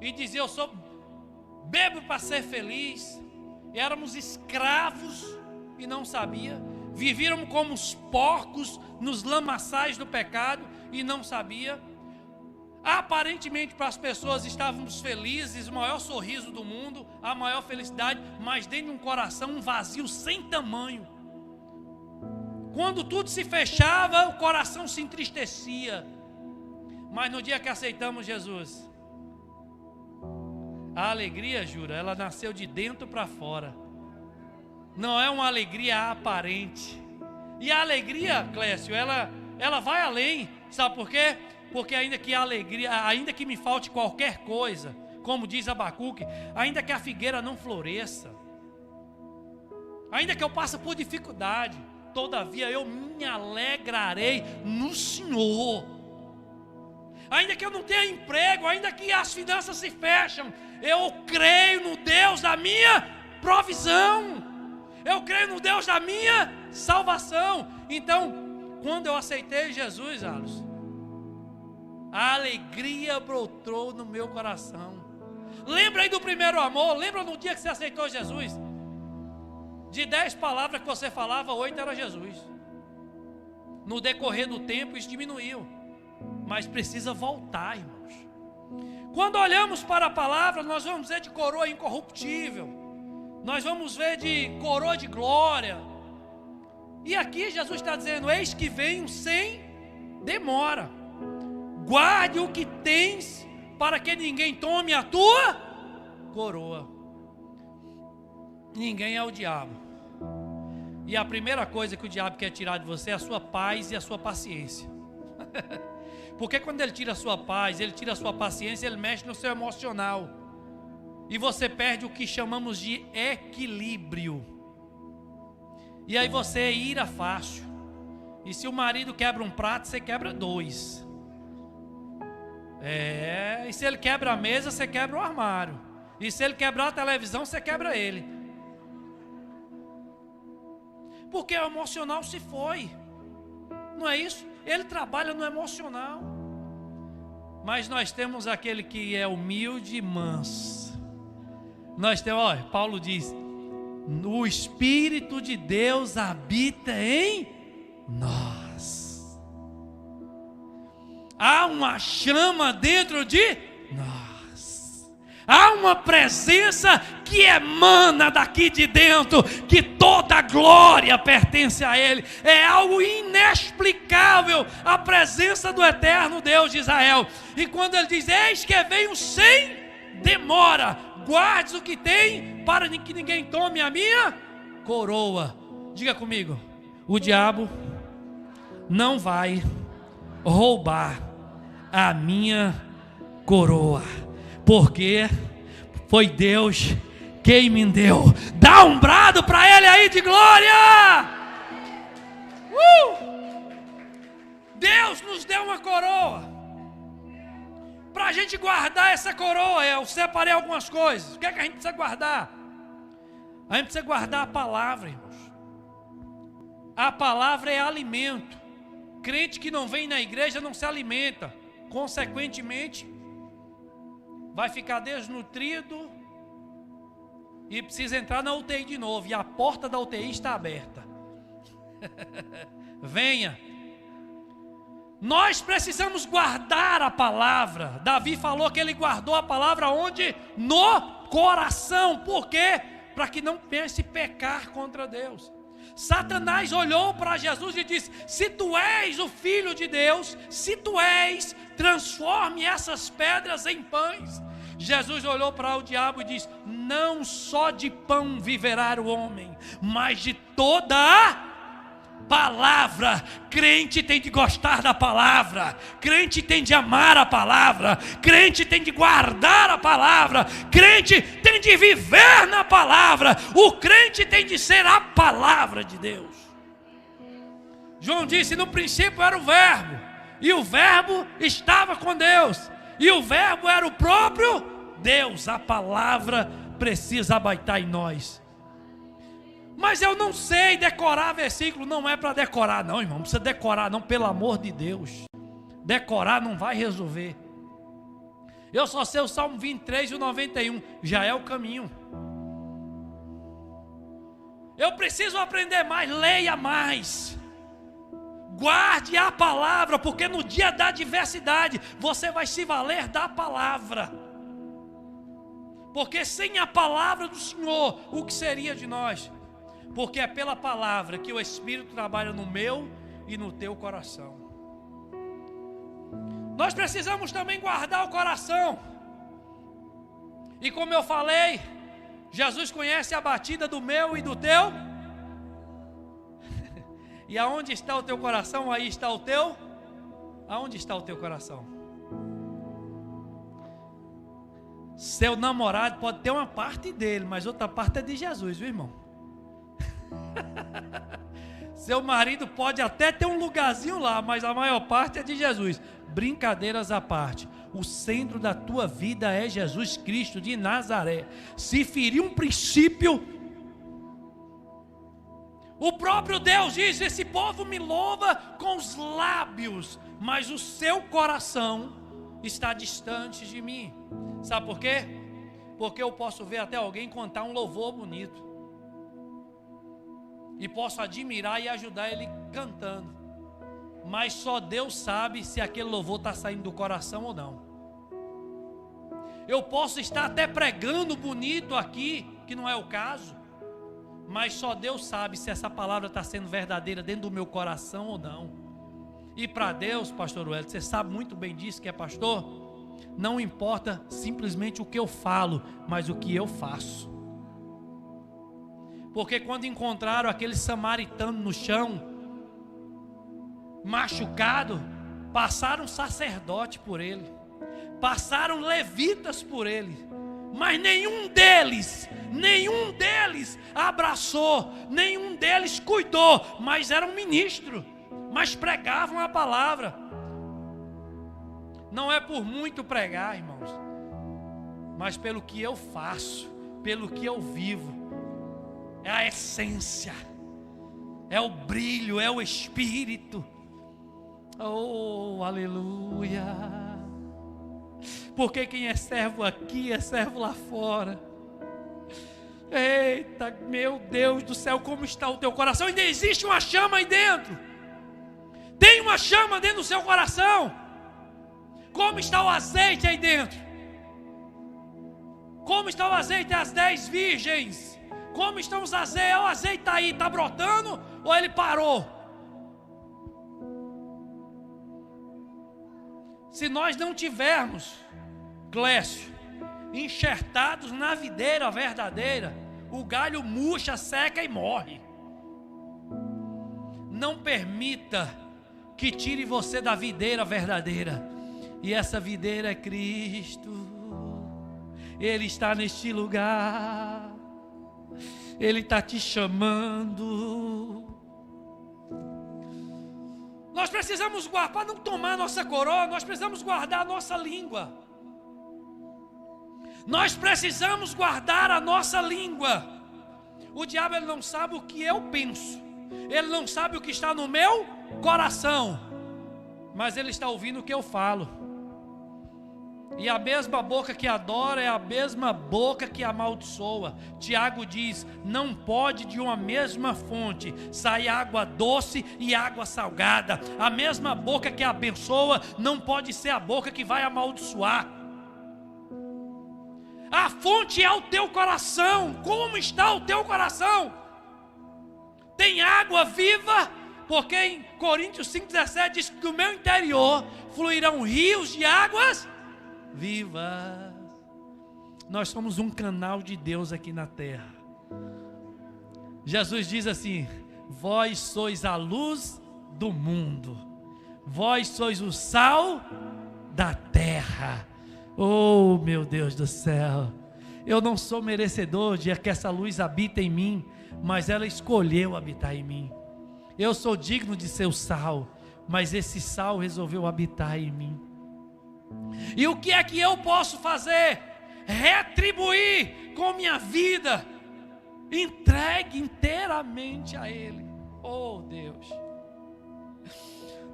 e dizia: eu bebo para ser feliz. Éramos escravos e não sabia. Vivíamos como os porcos nos lamaçais do pecado e não sabia. Aparentemente para as pessoas estávamos felizes, o maior sorriso do mundo, a maior felicidade, mas dentro de um coração um vazio sem tamanho. Quando tudo se fechava, o coração se entristecia. Mas no dia que aceitamos Jesus, a alegria, jura, ela nasceu de dentro para fora. Não é uma alegria aparente. E a alegria, Clécio, ela vai além. Sabe por quê? Porque ainda que a alegria, ainda que me falte qualquer coisa, como diz Abacuque, ainda que a figueira não floresça, ainda que eu passe por dificuldade, todavia eu me alegrarei no Senhor. Ainda que eu não tenha emprego, ainda que as finanças se fecham, eu creio no Deus da minha provisão, eu creio no Deus da minha salvação. Então, quando eu aceitei Jesus, Alos, a alegria brotou no meu coração. Lembra aí do primeiro amor? Lembra no dia que você aceitou Jesus? De 10 palavras que você falava, 8 era Jesus. No decorrer do tempo isso diminuiu, mas precisa voltar, irmãos. Quando olhamos para a palavra, nós vamos ver de coroa incorruptível, nós vamos ver de coroa de glória. E aqui Jesus está dizendo: eis que venho sem demora. Guarde o que tens, para que ninguém tome a tua coroa. Ninguém é o diabo. E a primeira coisa que o diabo quer tirar de você é a sua paz e a sua paciência. Porque quando ele tira a sua paz, ele tira a sua paciência, ele mexe no seu emocional. E você perde o que chamamos de equilíbrio. E aí você ira fácil. E se o marido quebra um prato, você quebra 2. E se ele quebra a mesa, você quebra o armário. E se ele quebrar a televisão, você quebra ele. Porque o emocional se foi. Não é isso? Ele trabalha no emocional. Mas nós temos aquele que é humilde e manso. Nós temos, Paulo diz: o Espírito de Deus habita em nós. Há uma chama dentro de nós. Há uma presença que emana daqui de dentro, que toda a glória pertence a Ele. É algo inexplicável a presença do eterno Deus de Israel. E quando Ele diz: eis que venho sem demora, guardes o que tem, para que ninguém tome a minha coroa. Diga comigo: o diabo não vai roubar a minha coroa, porque foi Deus quem me deu. Dá um brado para Ele aí de glória. Deus nos deu uma coroa para gente guardar essa coroa? Eu separei algumas coisas. O que é que a gente precisa guardar? A gente precisa guardar a palavra, irmãos. A palavra é alimento. Crente que não vem na igreja não se alimenta. Consequentemente, vai ficar desnutrido e precisa entrar na UTI de novo. E a porta da UTI está aberta. Venha. Nós precisamos guardar a palavra. Davi falou que ele guardou a palavra onde? No coração. Por quê? Para que não pense pecar contra Deus. Satanás olhou para Jesus e disse: se tu és o Filho de Deus, se tu és, transforme essas pedras em pães. Jesus olhou para o diabo e disse: não só de pão viverá o homem, mas de toda a palavra. Crente tem de gostar da palavra, crente tem de amar a palavra, crente tem de guardar a palavra, crente tem de viver na palavra, o crente tem de ser a palavra de Deus. João disse: no princípio era o verbo, e o verbo estava com Deus, e o verbo era o próprio Deus. A palavra precisa habitar em nós. Mas eu não sei decorar versículo. Não é para decorar não, irmão. Não precisa decorar não, pelo amor de Deus. Decorar não vai resolver. Eu só sei o Salmo 23 e o 91. Já é o caminho. Eu preciso aprender mais. Leia mais. Guarde a palavra, porque no dia da adversidade você vai se valer da palavra. Porque sem a palavra do Senhor, o que seria de nós? Porque é pela palavra que o Espírito trabalha no meu e no teu coração. Nós precisamos também guardar o coração. E como eu falei, Jesus conhece a batida do meu e do teu. E aonde está o teu coração, aí está o teu. Aonde está o teu coração? Seu namorado pode ter uma parte dele, mas outra parte é de Jesus, viu, irmão? Seu marido pode até ter um lugarzinho lá, mas a maior parte é de Jesus. Brincadeiras à parte, o centro da tua vida é Jesus Cristo de Nazaré. Se ferir um princípio, o próprio Deus diz: esse povo me louva com os lábios, mas o seu coração está distante de mim. Sabe por quê? Porque eu posso ver até alguém cantar um louvor bonito, e posso admirar e ajudar ele cantando, mas só Deus sabe se aquele louvor está saindo do coração ou não. Eu posso estar até pregando bonito aqui, que não é o caso, mas só Deus sabe se essa palavra está sendo verdadeira dentro do meu coração ou não. E para Deus, pastor Wellington, você sabe muito bem disso que é pastor, não importa simplesmente o que eu falo, mas o que eu faço. Porque quando encontraram aquele samaritano no chão, machucado, passaram sacerdote por ele, passaram levitas por ele, mas nenhum deles abraçou, nenhum deles cuidou, mas eram ministros, mas pregavam a palavra. Não é por muito pregar, irmãos, mas pelo que eu faço, pelo que eu vivo. É a essência, é o brilho, é o Espírito. Oh, aleluia. Porque quem é servo aqui é servo lá fora. Eita, meu Deus do céu, como está o teu coração? Ainda existe uma chama aí dentro. Tem uma chama dentro do seu coração. Como está o azeite aí dentro? Como está o azeite das 10 virgens? Como estão os azeites? O azeite está aí, está brotando ou ele parou? Se nós não tivermos, Clécio, enxertados na videira verdadeira, o galho murcha, seca e morre. Não permita que tire você da videira verdadeira. E essa videira é Cristo. Ele está neste lugar. Ele está te chamando. Nós precisamos guardar, para não tomar a nossa coroa, nós precisamos guardar a nossa língua. Nós precisamos guardar a nossa língua. O diabo, ele não sabe o que eu penso, ele não sabe o que está no meu coração, mas ele está ouvindo o que eu falo. E a mesma boca que adora é a mesma boca que amaldiçoa. Tiago diz: não pode de uma mesma fonte sair água doce e água salgada. A mesma boca que abençoa não pode ser a boca que vai amaldiçoar. A fonte é o teu coração. Como está o teu coração? Tem água viva? Porque em Coríntios 5,17 diz que do meu interior fluirão rios de águas vivas. Nós somos um canal de Deus aqui na terra. Jesus diz assim: vós sois a luz do mundo, vós sois o sal da terra. Oh, meu Deus do céu, eu não sou merecedor de que essa luz habite em mim, mas ela escolheu habitar em mim. Eu sou digno de ser o sal, mas esse sal resolveu habitar em mim. E o que é que eu posso fazer? Retribuir com minha vida, entregue inteiramente a Ele. Oh Deus,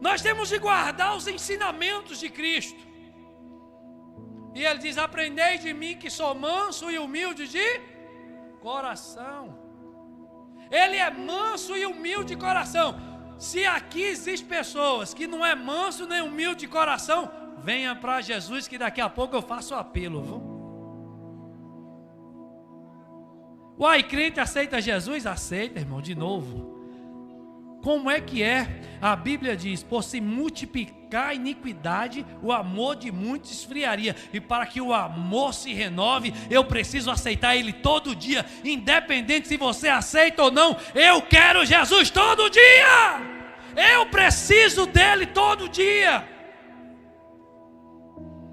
nós temos de guardar os ensinamentos de Cristo. E Ele diz: aprendei de mim que sou manso e humilde de coração. Ele é manso e humilde de coração. Se aqui existem pessoas que não é manso nem humilde de coração, venha para Jesus, que daqui a pouco eu faço o apelo, viu? Uai, crente aceita Jesus? Aceita, irmão, de novo. Como é que é? A Bíblia diz: por se multiplicar a iniquidade, o amor de muitos esfriaria. E para que o amor se renove, eu preciso aceitar Ele todo dia, independente se você aceita ou não. Eu quero Jesus todo dia, eu preciso dEle todo dia.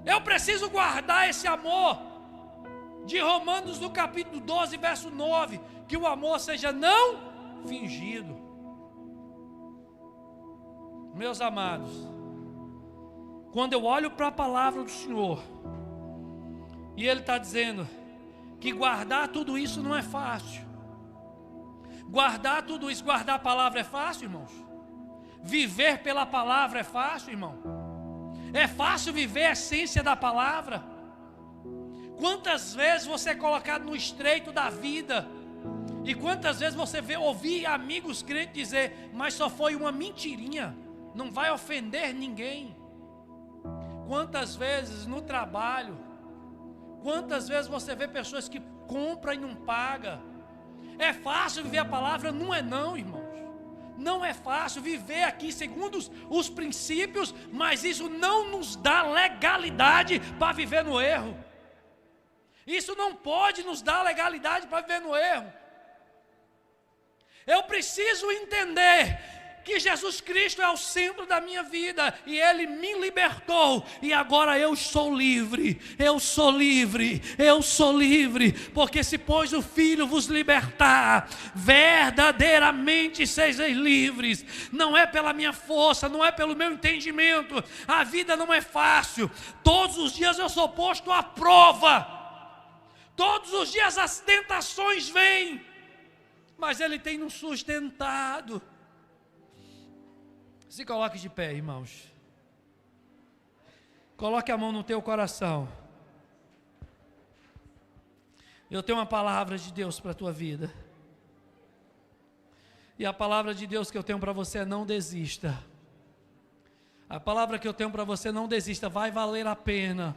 Eu preciso guardar esse amor de Romanos no capítulo 12, verso 9, que o amor seja não fingido. Meus amados, quando eu olho para a palavra do Senhor, e Ele está dizendo que guardar tudo isso não é fácil. Guardar tudo isso, guardar a palavra é fácil, irmãos? Viver pela palavra é fácil, irmão? É fácil viver a essência da palavra? Quantas vezes você é colocado no estreito da vida, e quantas vezes você ouvir amigos crentes dizer: mas só foi uma mentirinha, não vai ofender ninguém. Quantas vezes no trabalho, quantas vezes você vê pessoas que compram e não pagam. É fácil viver a palavra? Não é não, irmãos. Não é fácil viver aqui segundo os princípios, mas isso não nos dá legalidade para viver no erro. Isso não pode nos dar legalidade para viver no erro. Eu preciso entender que Jesus Cristo é o centro da minha vida, e Ele me libertou, e agora eu sou livre, eu sou livre, eu sou livre, porque se pois o Filho vos libertar, verdadeiramente sereis livres. Não é pela minha força, não é pelo meu entendimento, a vida não é fácil, todos os dias eu sou posto à prova, todos os dias as tentações vêm, mas Ele tem nos sustentado. Se coloque de pé, irmãos. Coloque a mão no teu coração. Eu tenho uma palavra de Deus para a tua vida. E a palavra de Deus que eu tenho para você é: não desista. A palavra que eu tenho para você: não desista. Vai valer a pena.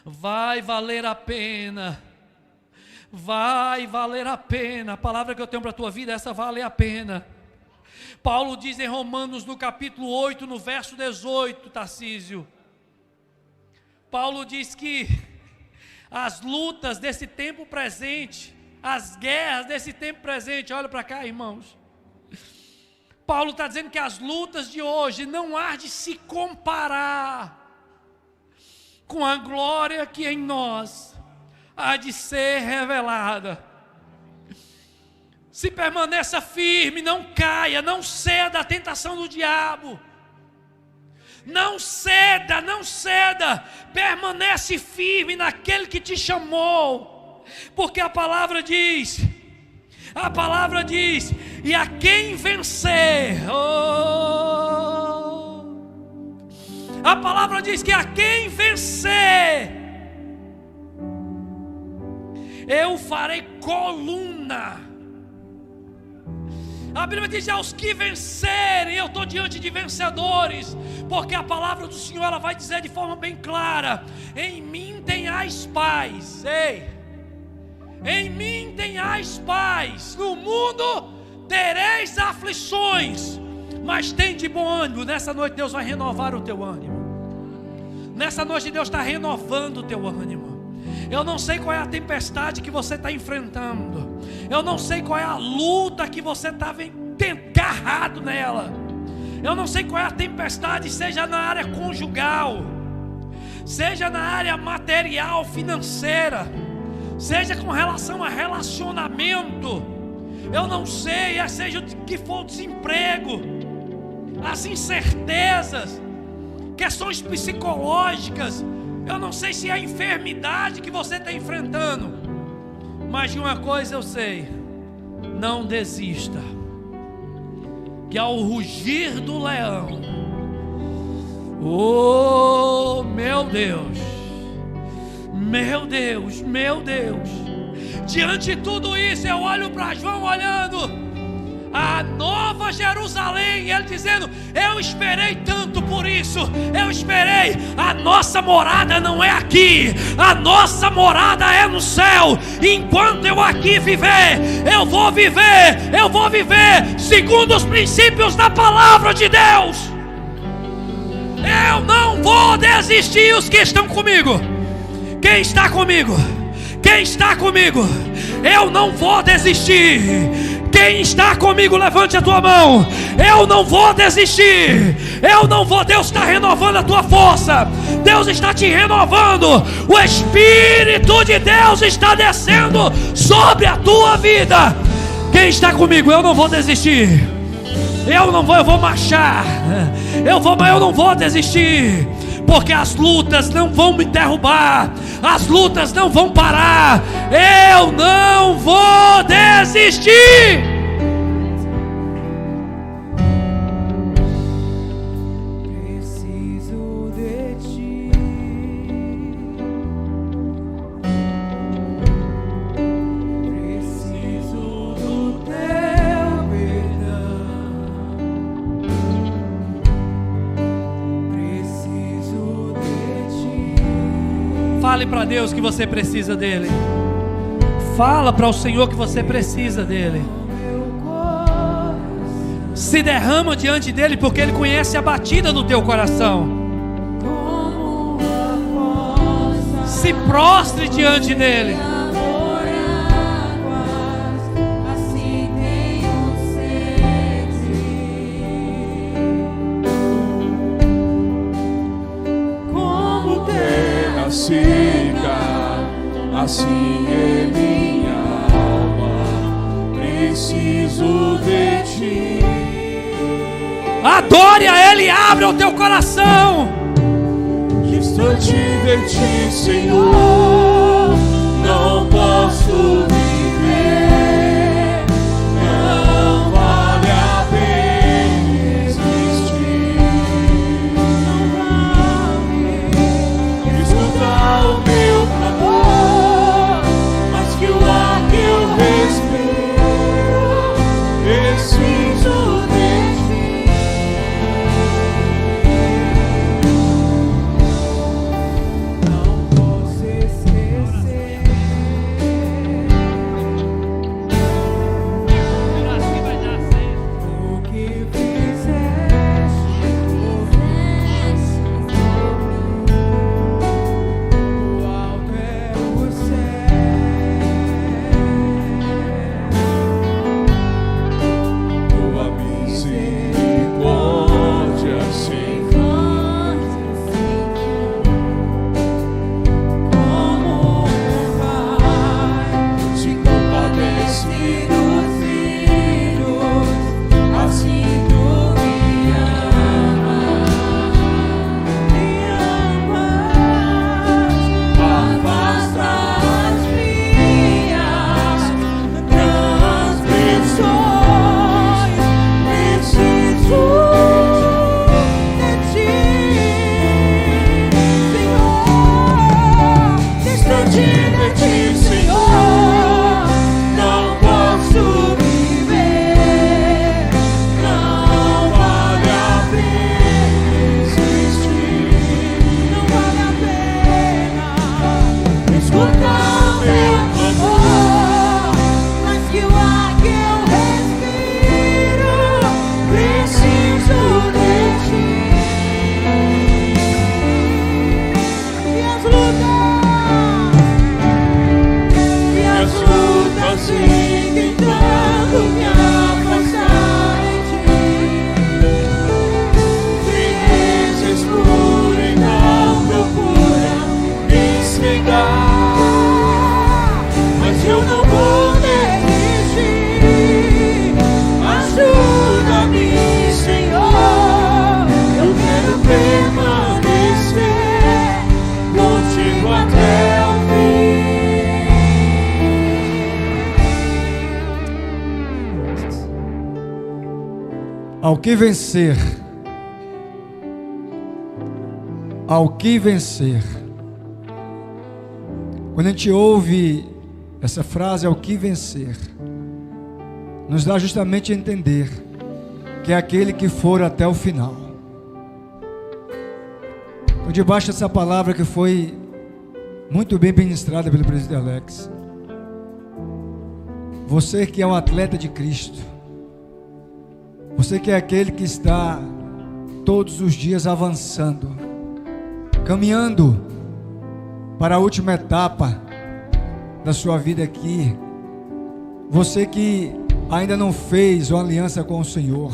Vai valer a pena. Vai valer a pena. A palavra que eu tenho para a tua vida, essa vale a pena. Paulo diz em Romanos no capítulo 8, no verso 18, Tarcísio. Paulo diz que as lutas desse tempo presente, as guerras desse tempo presente, olha para cá, irmãos. Paulo está dizendo que as lutas de hoje não há de se comparar com a glória que em nós há de ser revelada. Se permaneça firme, não caia, não ceda à tentação do diabo. Não ceda, não ceda. Permanece firme naquele que te chamou. Porque a palavra diz, e a quem vencer, a palavra diz que a quem vencer, eu farei coluna. A Bíblia diz: aos que vencerem, eu estou diante de vencedores, porque a palavra do Senhor, ela vai dizer de forma bem clara: em mim tenhais paz. Em mim tenhais paz, no mundo tereis aflições, mas tem de bom ânimo. Nessa noite Deus vai renovar o teu ânimo. Nessa noite Deus está renovando o teu ânimo. Eu não sei qual é a tempestade que você está enfrentando. Eu não sei qual é a luta que você está agarrado nela. Eu não sei qual é a tempestade, seja na área conjugal, seja na área material, financeira, seja com relação a relacionamento. Eu não sei, seja o que for o desemprego, as incertezas, questões psicológicas. Eu não sei se é a enfermidade que você está enfrentando, mas de uma coisa eu sei: não desista, que ao rugir do leão, oh meu Deus, meu Deus, meu Deus, diante de tudo isso eu olho para João olhando a nova Jerusalém, e ele dizendo: eu esperei tanto por isso, eu esperei. A nossa morada não é aqui, a nossa morada é no céu. Enquanto eu aqui viver, eu vou viver segundo os princípios da palavra de Deus. Eu não vou desistir. Os que estão comigo, quem está comigo? Quem está comigo? Eu não vou desistir. Quem está comigo, levante a tua mão. Eu não vou desistir. Eu não vou. Deus está renovando a tua força. Deus está te renovando. O Espírito de Deus está descendo sobre a tua vida. Quem está comigo? Eu não vou desistir. Eu vou marchar. Mas eu não vou desistir. Porque as lutas não vão me derrubar, as lutas não vão parar. Eu não vou desistir. Preciso de ti. Preciso do teu perdão. Fale para Deus que você precisa dele. Fala para o Senhor que você precisa dele. Se derrama diante dele, porque ele conhece a batida do teu coração. Se prostre diante dele. Seca, assim é minha alma, preciso de ti. Adore a Ele, abra o teu coração. Distante de ti, Senhor, não posso viver. Não vale a pena existir. Escuta o meu clamor, mas que o ar que eu respiro, preciso de ti. Não posso brigar, mas eu não vou desistir. Ajuda-me, Senhor, eu quero permanecer contigo até o fim. Ao que vencer, ao que vencer. Quando a gente ouve essa frase, ao que vencer, nos dá justamente a entender que é aquele que for até o final. Então, debaixo dessa palavra que foi muito bem ministrada pelo presidente Alex, você que é um atleta de Cristo, você que é aquele que está todos os dias avançando, caminhando para a última etapa da sua vida aqui, você que ainda não fez uma aliança com o Senhor,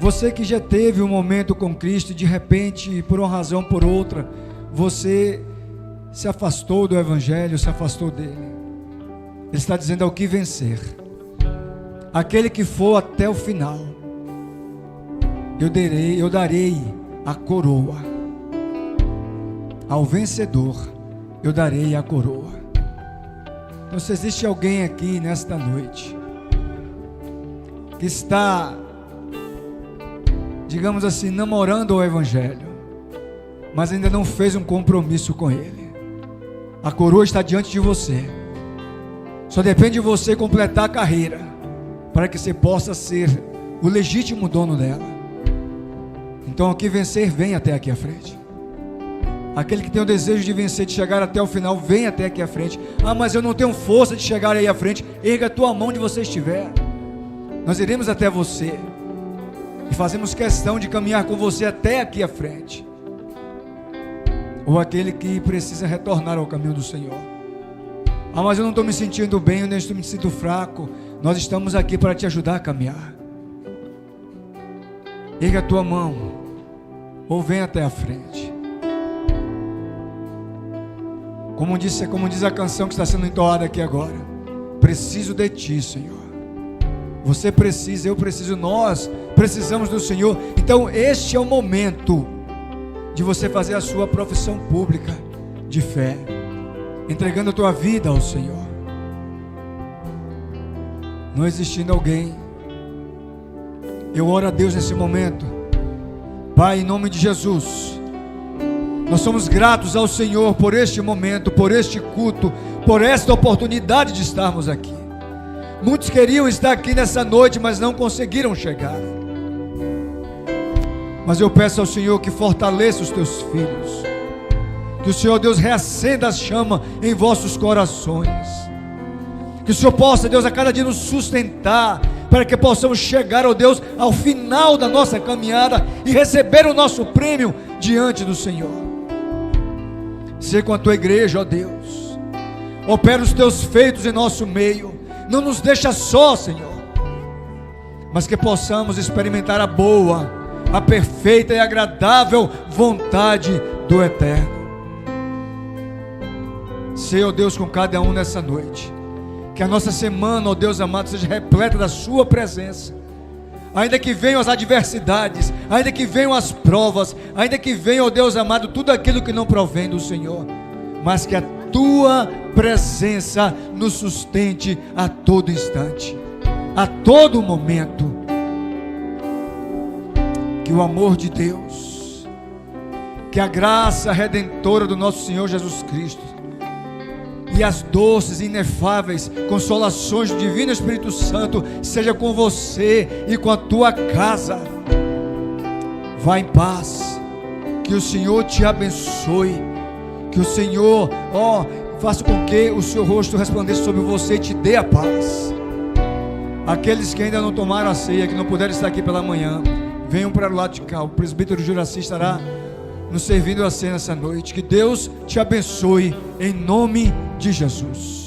você que já teve um momento com Cristo e de repente, por uma razão ou por outra, você se afastou do Evangelho, se afastou dele. Ele está dizendo: ao que vencer, aquele que for até o final, eu darei a coroa. Ao vencedor eu darei a coroa. Então, se existe alguém aqui nesta noite que está, digamos assim, namorando o Evangelho, mas ainda não fez um compromisso com ele, a coroa está diante de você. Só depende de você completar a carreira para que você possa ser o legítimo dono dela. Então, o que vencer, vem até aqui à frente. Aquele que tem o desejo de vencer, de chegar até o final, vem até aqui à frente. Ah, mas eu não tenho força de chegar aí à frente. Erga a tua mão onde você estiver. Nós iremos até você e fazemos questão de caminhar com você até aqui à frente. Ou aquele que precisa retornar ao caminho do Senhor. Ah, mas eu não estou me sentindo bem, eu nem estou me sentindo fraco. Nós estamos aqui para te ajudar a caminhar. Erga a tua mão ou vem até a frente. Como diz a canção que está sendo entoada aqui agora: preciso de ti, Senhor. Você precisa, eu preciso, nós precisamos do Senhor. Então este é o momento de você fazer a sua profissão pública de fé, entregando a tua vida ao Senhor. Não existindo alguém, eu oro a Deus nesse momento. Pai, em nome de Jesus, nós somos gratos ao Senhor por este momento, por este culto, por esta oportunidade de estarmos aqui. Muitos queriam estar aqui nessa noite, mas não conseguiram chegar. Mas eu peço ao Senhor que fortaleça os teus filhos, que o Senhor Deus reacenda a chama em vossos corações, que o Senhor possa, Deus, a cada dia nos sustentar, para que possamos chegar, ó Deus, ao final da nossa caminhada e receber o nosso prêmio diante do Senhor. Ser com a tua igreja, ó Deus, opera os teus feitos em nosso meio, não nos deixa só, Senhor, mas que possamos experimentar a boa, a perfeita e agradável vontade do Eterno. Ser, ó Deus, com cada um nessa noite, que a nossa semana, ó Deus amado, seja repleta da sua presença. Ainda que venham as adversidades, ainda que venham as provas, ainda que venha, ó Deus amado, tudo aquilo que não provém do Senhor, mas que a tua presença nos sustente a todo instante, a todo momento. Que o amor de Deus, que a graça redentora do nosso Senhor Jesus Cristo e as doces e inefáveis consolações do Divino Espírito Santo seja com você e com a tua casa. Vá em paz, que o Senhor te abençoe, que o Senhor, faça com que o seu rosto resplandeça sobre você e te dê a paz. Aqueles que ainda não tomaram a ceia, que não puderam estar aqui pela manhã, venham para o lado de cá. O presbítero Juraci estará nos servindo a ceia nessa noite. Que Deus te abençoe em nome de Jesus.